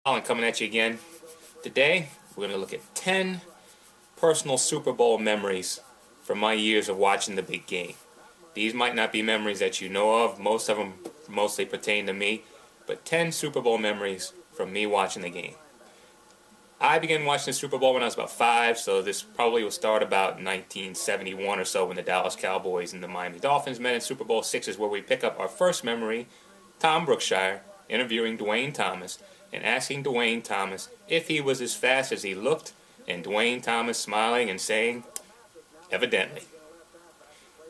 Colin coming at you again. Today, we're going to look at 10 personal Super Bowl memories from my years of watching the big game. These might not be memories that you know of. Most of them mostly pertain to me. But 10 Super Bowl memories from me watching the game. I began watching the Super Bowl when I was about 5, so this probably will start about 1971 or so when the Dallas Cowboys and the Miami Dolphins met in Super Bowl 6 is where we pick up our first memory. Tom Brookshire interviewing Dwayne Thomas and asking Dwayne Thomas if he was as fast as he looked, and Dwayne Thomas smiling and saying, evidently.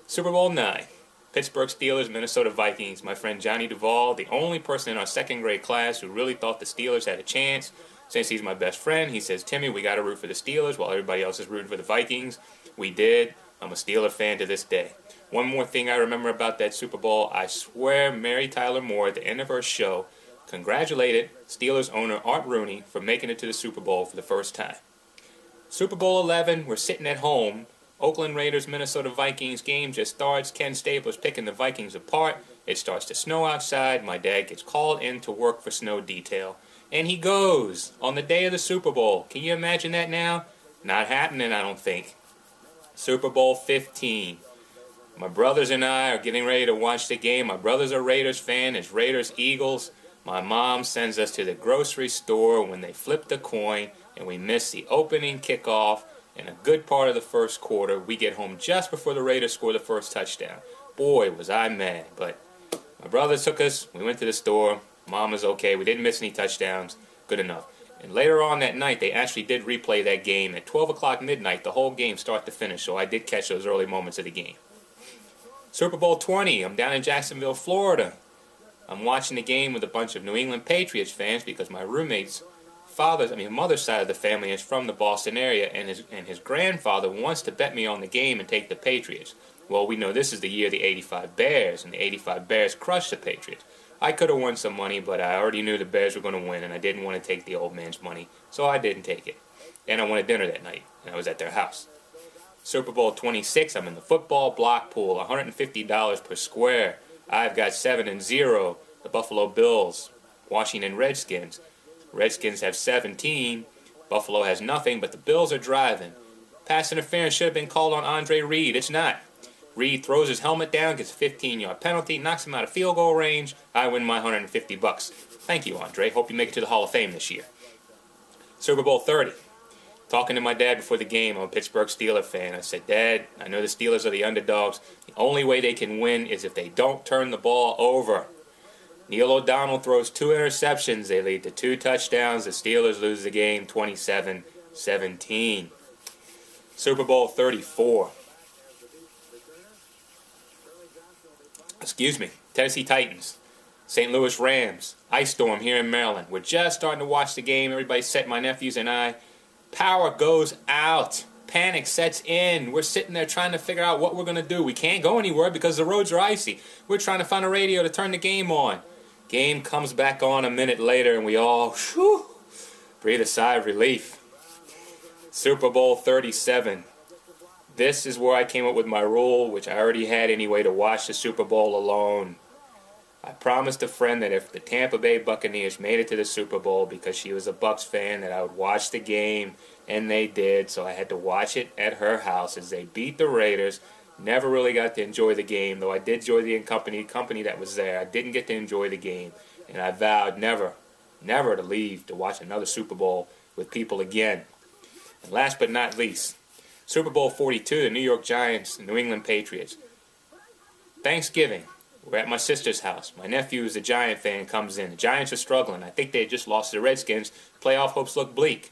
Super Bowl 9, Pittsburgh Steelers, Minnesota Vikings. My friend Johnny Duvall, the only person in our second grade class who really thought the Steelers had a chance. Since he's my best friend, he says, Timmy, we got to root for the Steelers while everybody else is rooting for the Vikings. We did. I'm a Steeler fan to this day. One more thing I remember about that Super Bowl, I swear Mary Tyler Moore at the end of her show congratulated Steelers owner Art Rooney for making it to the Super Bowl for the first time. Super Bowl 11, we're sitting at home. Oakland Raiders, Minnesota Vikings game just starts. Ken Stabler's picking the Vikings apart. It starts to snow outside. My dad gets called in to work for snow detail. And he goes on the day of the Super Bowl. Can you imagine that now? Not happening, I don't think. Super Bowl 15. My brothers and I are getting ready to watch the game. My brother's a Raiders fan. It's Raiders-Eagles. My mom sends us to the grocery store when they flip the coin, and we miss the opening kickoff and a good part of the first quarter. We get home just before the Raiders score the first touchdown. Boy, was I mad. But my brother took us. We went to the store. Mom was okay. We didn't miss any touchdowns. Good enough. And later on that night, they actually did replay that game at 12 o'clock midnight, the whole game start to finish. So I did catch those early moments of the game. Super Bowl 20, I'm down in Jacksonville, Florida. I'm watching the game with a bunch of New England Patriots fans because my roommate's mother's side of the family is from the Boston area, and his grandfather wants to bet me on the game and take the Patriots. Well, we know this is the year of the '85 Bears, and the '85 Bears crushed the Patriots. I could have won some money, but I already knew the Bears were going to win, and I didn't want to take the old man's money, so I didn't take it. And I wanted dinner that night, and I was at their house. Super Bowl 26, I'm in the football block pool, $150 per square. I've got 7-0, the Buffalo Bills, Washington Redskins. Redskins have 17, Buffalo has nothing, but the Bills are driving. Pass interference should have been called on Andre Reed. It's not. Reed throws his helmet down, gets a 15-yard penalty, knocks him out of field goal range. I win my $150. Thank you, Andre. Hope you make it to the Hall of Fame this year. Super Bowl 30. Talking to my dad before the game, I'm a Pittsburgh Steelers fan. I said, Dad, I know the Steelers are the underdogs. The only way they can win is if they don't turn the ball over. Neil O'Donnell throws 2 interceptions. They lead to 2 touchdowns. The Steelers lose the game 27-17. Super Bowl 34. Tennessee Titans, St. Louis Rams, ice storm here in Maryland. We're just starting to watch the game. Everybody's set, my nephews and I. Power goes out. Panic sets in. We're sitting there trying to figure out what we're going to do. We can't go anywhere because the roads are icy. We're trying to find a radio to turn the game on. Game comes back on a minute later, and we all breathe a sigh of relief. Super Bowl 37. This is where I came up with my rule, which I already had anyway, to watch the Super Bowl alone. I promised a friend that if the Tampa Bay Buccaneers made it to the Super Bowl because she was a Bucs fan, that I would watch the game, and they did. So I had to watch it at her house as they beat the Raiders. Never really got to enjoy the game, though I did enjoy the company that was there. I didn't get to enjoy the game, and I vowed never to leave to watch another Super Bowl with people again. And last but not least, Super Bowl 42, the New York Giants and New England Patriots. Thanksgiving, we're at my sister's house. My nephew, who's a Giant fan, comes in. The Giants are struggling. I think they had just lost to the Redskins. Playoff hopes look bleak.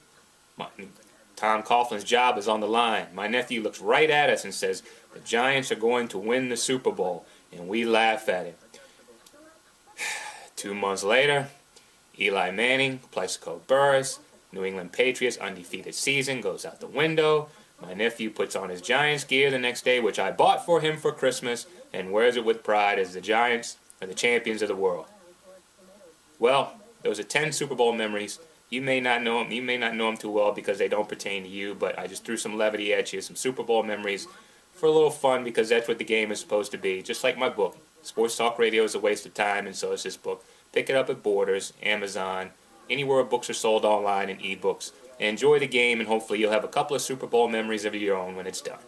Tom Coughlin's job is on the line. My nephew looks right at us and says, the Giants are going to win the Super Bowl. And we laugh at him. 2 months later, Eli Manning, Plaxico Burress, New England Patriots undefeated season goes out the window. My nephew puts on his Giants gear the next day, which I bought for him for Christmas, and wears it with pride as the Giants are the champions of the world. Well, those are 10 Super Bowl memories. You may not know them. You may not know them too well because they don't pertain to you, but I just threw some levity at you, some Super Bowl memories for a little fun because that's what the game is supposed to be. Just like my book. Sports Talk Radio is a waste of time, and so is this book. Pick it up at Borders, Amazon, anywhere books are sold online and ebooks. And enjoy the game, and hopefully you'll have a couple of Super Bowl memories of your own when it's done.